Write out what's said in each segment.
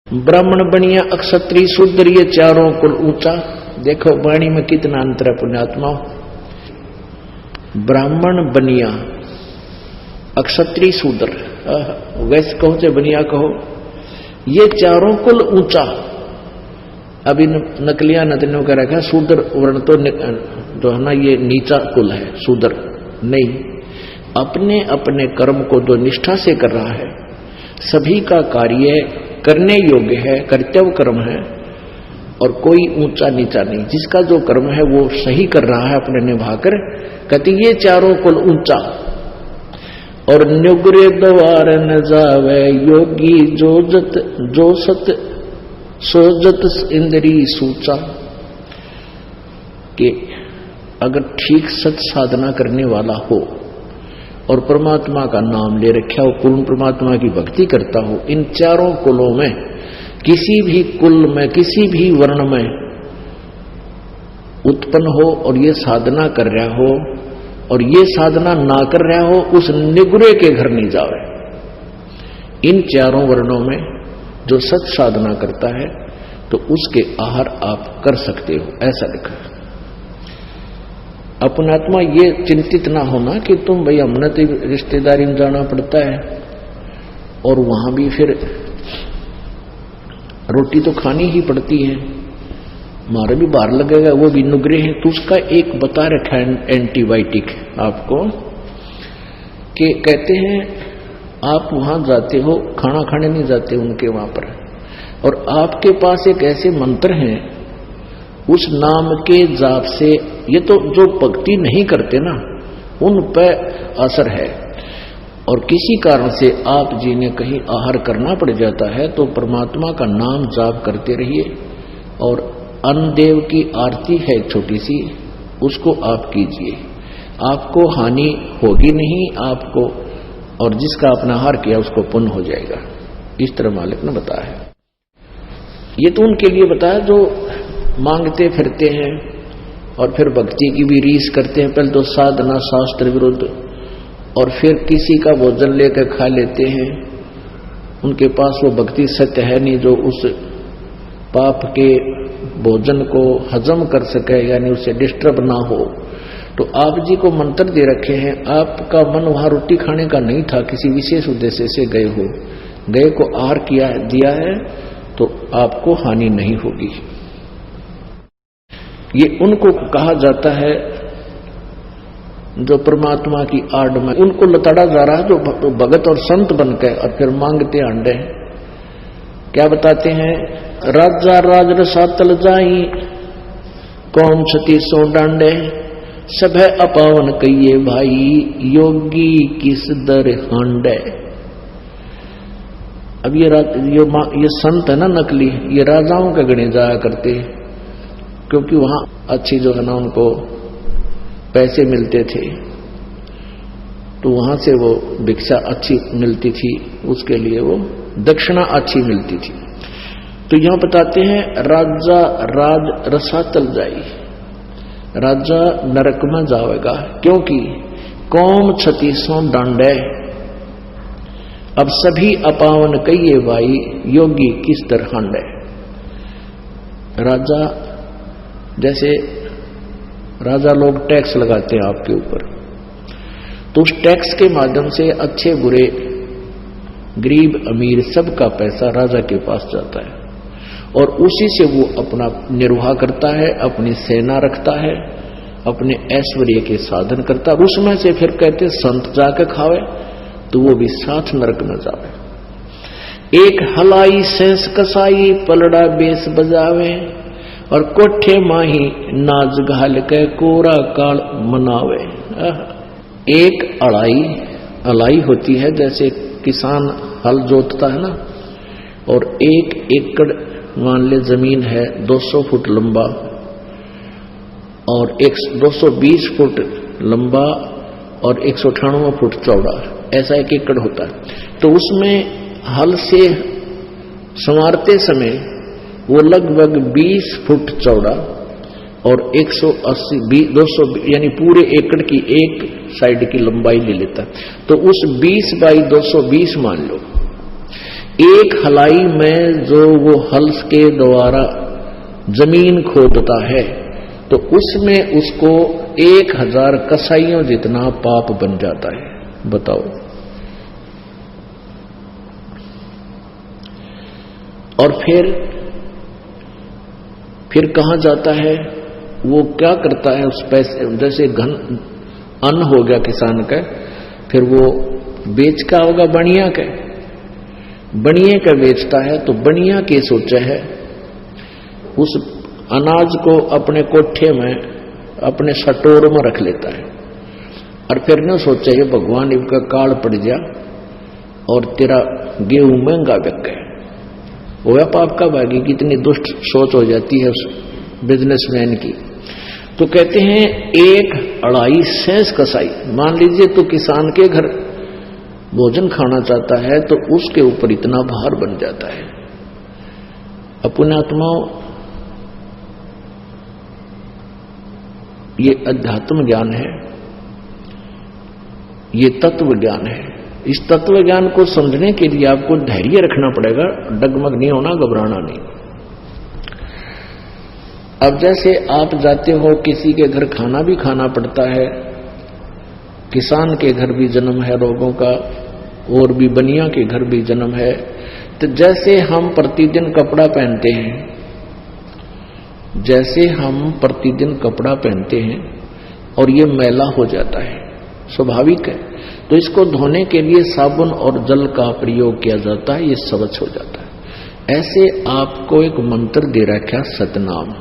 ब्राह्मण बनिया अक्षत्रिय शूद्र ये चारों कुल ऊंचा। देखो वाणी में कितना अंतर है पुण्यात्मा। ब्राह्मण बनिया अक्षत्रिय शूद्र, वैसे कहो चाहे बनिया कहो, ये चारों कुल ऊंचा। अभी नकलिया नतनियों का रखा शूद्र वर्ण तो जो है ना ये नीचा कुल है, शूद्र नहीं। अपने अपने कर्म को जो निष्ठा से कर रहा है, सभी का कार्य करने योग्य है, कर्तव्य कर्म है और कोई ऊंचा नीचा नहीं। जिसका जो कर्म है वो सही कर रहा है अपने निभाकर, कहती ये चारों कुल ऊंचा। और नुग्रे द्वार न जावे योगी जो सत सोजत इंद्री सूचा, कि अगर ठीक सत साधना करने वाला हो और परमात्मा का नाम ले रखा हो, पूर्ण परमात्मा की भक्ति करता हो, इन चारों कुलों में किसी भी कुल में किसी भी वर्ण में उत्पन्न हो और ये साधना कर रहा हो और ये साधना ना कर रहा हो, उस निगुरे के घर नहीं जावे। इन चारों वर्णों में जो सत साधना करता है तो उसके आहार आप कर सकते हो, ऐसा लिखा है। अपनात्मा ये चिंतित ना होना कि तुम भाई हमने तो रिश्तेदारी में जाना पड़ता है और वहां भी फिर रोटी तो खानी ही पड़ती है, मारे भी बाहर लगेगा, वो भी नुगरे हैं। तो उसका एक बता रखा है एंटीबायोटिक आपको, कि कहते हैं आप वहां जाते हो, खाना खाने नहीं जाते उनके वहां पर, और आपके पास एक ऐसे मंत्र हैं, उस नाम के जाप से, ये तो जो भक्ति नहीं करते ना उन पर असर है, और किसी कारण से आप जी ने कहीं आहार करना पड़ जाता है तो परमात्मा का नाम जाप करते रहिए। और अन्न देव की आरती है छोटी सी, उसको आप कीजिए, आपको हानि होगी नहीं आपको, और जिसका अपना आहार किया उसको पुण्य हो जाएगा। इस तरह मालिक ने बताया है। ये तो उनके लिए बताया जो मांगते फिरते हैं और फिर भक्ति की भी रीस करते हैं। पहले तो साधना शास्त्र विरुद्ध, और फिर किसी का भोजन लेकर खा लेते हैं, उनके पास वो भक्ति सत्य है नहीं जो उस पाप के भोजन को हजम कर सके, यानी उससे डिस्टर्ब ना हो। तो आप जी को मंत्र दे रखे हैं, आपका मन वहां रोटी खाने का नहीं था, किसी विशेष उद्देश्य से गए हो, गए को आहार किया दिया है तो आपको हानि नहीं होगी। ये उनको कहा जाता है जो परमात्मा की आड़ में उनको लताड़ा जा रहा है, जो भगत और संत बनकर और फिर मांगते अंडे। क्या बताते हैं, राजा राज रसातल जाई कौन छती सो डांडे, सब है अपावन कहिए भाई योगी किस दर हांडे। अब ये संत है ना नकली, ये राजाओं के गणे जाया करते, क्योंकि वहां अच्छी जो है ना उनको पैसे मिलते थे, तो वहां से वो भिक्षा अच्छी मिलती थी, उसके लिए वो दक्षिणा अच्छी मिलती थी। तो यहां बताते हैं राजा राज रसातल जाई, राजा नरक में जाएगा, क्योंकि कौम छतीसों डांडे, अब सभी अपावन कहिए भाई योगी किस तरह हांडे। राजा, जैसे राजा लोग टैक्स लगाते हैं आपके ऊपर, तो उस टैक्स के माध्यम से अच्छे बुरे गरीब अमीर सबका पैसा राजा के पास जाता है, और उसी से वो अपना निर्वाह करता है, अपनी सेना रखता है, अपने ऐश्वर्य के साधन करता है। उसमें से फिर कहते संत जाके खावे तो वो भी साथ नरक न जावे। एक हलाई सेंस कसाई पलड़ा बेस बजावे, और कोठे माही नाज घाल के कोरा काल मनावे। एक अलाई होती है, जैसे किसान हल जोतता है ना, और एक एकड़ मान ले जमीन है 200 फुट लंबा और 220 फुट लंबा और 198 फुट चौड़ा, ऐसा एक एकड़ होता है। तो उसमें हल से संवारते समय वो लगभग 20 फुट चौड़ा और 180 200 यानी पूरे एकड़ की एक साइड की लंबाई ले लेता। तो उस 20 बाई 220 मान लो, एक हलाई में जो वो हल के द्वारा जमीन खोदता है तो उसमें उसको 1000 कसाइयों जितना पाप बन जाता है। बताओ। और फिर कहां जाता है? वो क्या करता है उस पैसे, जैसे घन अन्न हो गया किसान का, फिर वो बेच का होगा बनिया का, बनिए का बेचता है तो बनिया के सोचा है उस अनाज को अपने कोठे में अपने सटोर में रख लेता है। और फिर न सोचा ये भगवान इनका काल पड़ जा और तेरा गेहूं महंगा बिक गया। वो पाप का भागी की इतनी दुष्ट सोच हो जाती है उस बिजनेसमैन की। तो कहते हैं 1 सेंस कसाई, मान लीजिए तो किसान के घर भोजन खाना चाहता है तो उसके ऊपर इतना भार बन जाता है। अपने आत्माओं, ये अध्यात्म ज्ञान है, ये तत्व ज्ञान है। इस तत्व ज्ञान को समझने के लिए आपको धैर्य रखना पड़ेगा, डगमग नहीं होना, घबराना नहीं। अब जैसे आप जाते हो किसी के घर, खाना भी खाना पड़ता है, किसान के घर भी जन्म है रोगों का, और भी बनिया के घर भी जन्म है। तो जैसे हम प्रतिदिन कपड़ा पहनते हैं, जैसे हम प्रतिदिन कपड़ा पहनते हैं और ये मैला हो जाता है, स्वाभाविक है, तो इसको धोने के लिए साबुन और जल का प्रयोग किया जाता है, ये स्वच्छ हो जाता है। ऐसे आपको एक मंत्र दे रखा सतनाम।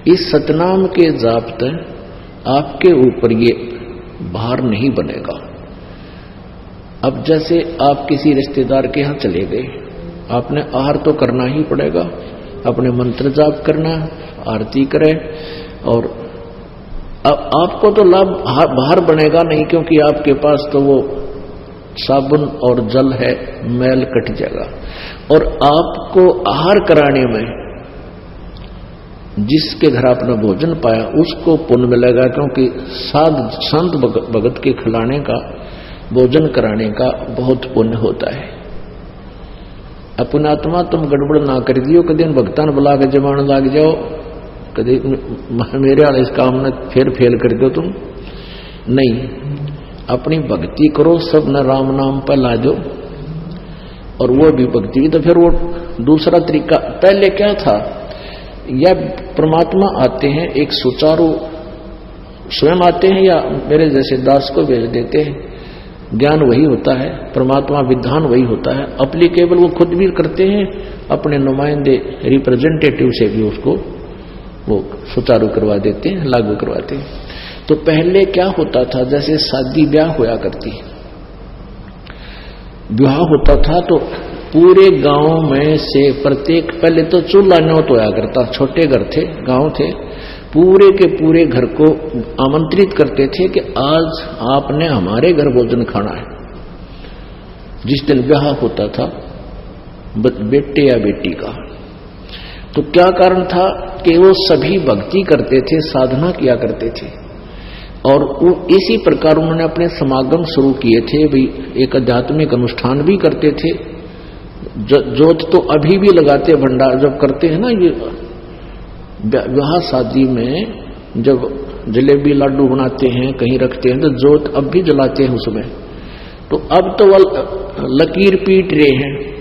इस सतनाम के जाप आपके ऊपर ये भार नहीं बनेगा। अब जैसे आप किसी रिश्तेदार के यहां चले गए, आपने आहार तो करना ही पड़ेगा, अपने मंत्र जाप करना, आरती करें, और अब आपको तो लाभ बाहर बनेगा नहीं, क्योंकि आपके पास तो वो साबुन और जल है, मैल कट जाएगा। और आपको आहार कराने में जिसके घर आपने भोजन पाया उसको पुण्य मिलेगा, क्योंकि संत भगत के खिलाने का, भोजन कराने का बहुत पुण्य होता है। अपना आत्मा तुम गड़बड़ ना कर दियो, कभी भगतान बुला के जमान लाग जाओ, कभी मेरे वाले इस काम में फिर फेल कर दो तुम नहीं। अपनी भक्ति करो, सब न राम नाम पर ला दो, और वो भी भक्ति। तो फिर वो दूसरा तरीका, पहले क्या था, या परमात्मा आते हैं एक सुचारू, स्वयं आते हैं, या मेरे जैसे दास को भेज देते हैं, ज्ञान वही होता है, परमात्मा विधान वही होता है, अप्लीकेबल वो खुद भी करते हैं, अपने नुमाइंदे रिप्रेजेंटेटिव से भी उसको वो सुचारू करवा देते हैं, लागू करवाते हैं। तो पहले क्या होता था, जैसे शादी ब्याह होया करती, विवाह होता था तो पूरे गांव में से प्रत्येक, पहले तो चूल्हा न्योत होया करता, छोटे घर थे, गांव थे, पूरे के पूरे घर को आमंत्रित करते थे कि आज आपने हमारे घर भोजन खाना है। जिस दिन ब्याह होता था बेटे या बेटी का, तो क्या कारण था कि वो सभी भक्ति करते थे, साधना किया करते थे, और इसी प्रकार उन्होंने अपने समागम शुरू किए थे। भी एक आध्यात्मिक अनुष्ठान भी करते थे, जोत तो अभी भी लगाते, भंडार जब करते हैं ना, ये विवाह शादी में जब जलेबी लाडू बनाते हैं, कहीं रखते हैं, तो जोत अब भी जलाते हैं उसमें। तो अब तो वह लकीर पीट रहे हैं,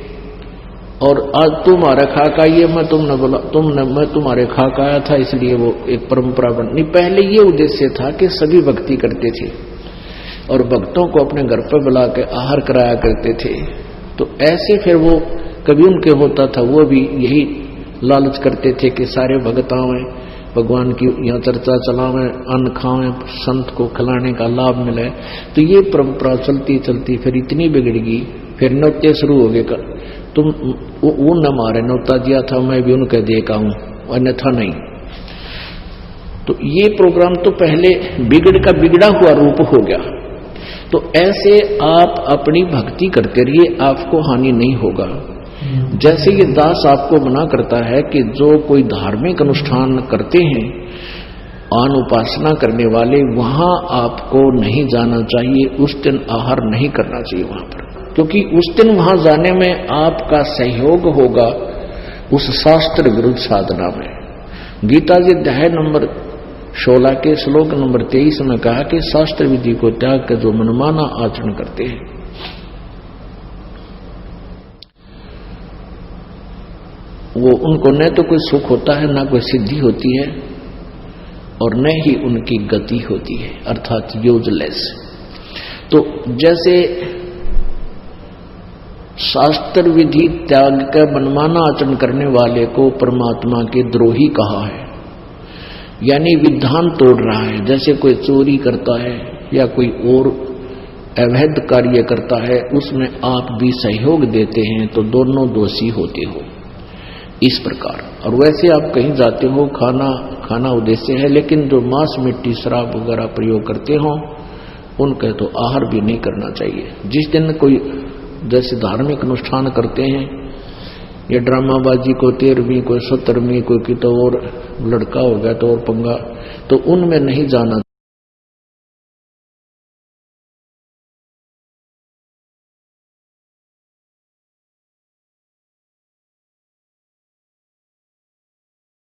और आज तुम्हारा खाका ये मैं तुमने बोला, मैं तुम्हारे खाका आया था, इसलिए वो एक परंपरा बन नहीं। पहले ये उद्देश्य था कि सभी भक्ति करते थे और भक्तों को अपने घर पर बुला के आहार कराया करते थे। तो ऐसे फिर वो कभी उनके होता था, वो भी यही लालच करते थे कि सारे भगत आवें, भगवान की यहाँ चर्चा चलावें, अन्न खावें, संत को खिलाने का लाभ मिले। तो ये परंपरा चलती चलती फिर इतनी बिगड़ गई, फिर नौते शुरू हो गए। तुम वो न मारे, नौता दिया था मैं भी उनके देखा हूं, अन्यथा नहीं। तो ये प्रोग्राम तो पहले बिगड़ का बिगड़ा हुआ रूप हो गया। तो ऐसे आप अपनी भक्ति करते रहिए, आपको हानि नहीं होगा। जैसे ये दास आपको मना करता है कि जो कोई धार्मिक अनुष्ठान करते हैं, आन उपासना करने वाले, वहां आपको नहीं जाना चाहिए, उस दिन आहार नहीं करना चाहिए वहां पर। क्योंकि उस दिन वहां जाने में आपका सहयोग होगा उस शास्त्र विरुद्ध साधना में। गीता जी अध्याय नंबर 16 के श्लोक नंबर 23 में कहा कि शास्त्र विधि को त्याग कर जो मनमाना आचरण करते हैं वो उनको न तो कोई सुख होता है, न कोई सिद्धि होती है, और न ही उनकी गति होती है, अर्थात यूजलेस। तो जैसे शास्त्र विधि त्याग कर मनमाना आचरण करने वाले को परमात्मा के द्रोही कहा है, यानी विधान तोड़ रहा है। जैसे कोई चोरी करता है या कोई और अवैध कार्य करता है, उसमें आप भी सहयोग देते हैं तो दोनों दोषी होते हो, इस प्रकार। और वैसे आप कहीं जाते हो, खाना उद्देश्य है, लेकिन जो मांस मिट्टी शराब वगैरह प्रयोग करते हो उनका तो आहार भी नहीं करना चाहिए। जिस दिन कोई जैसे धार्मिक अनुष्ठान करते हैं या ड्रामाबाजी को 13वीं कोई 17वीं कोई की तो और लड़का हो गया तो और पंगा, तो उनमें नहीं जाना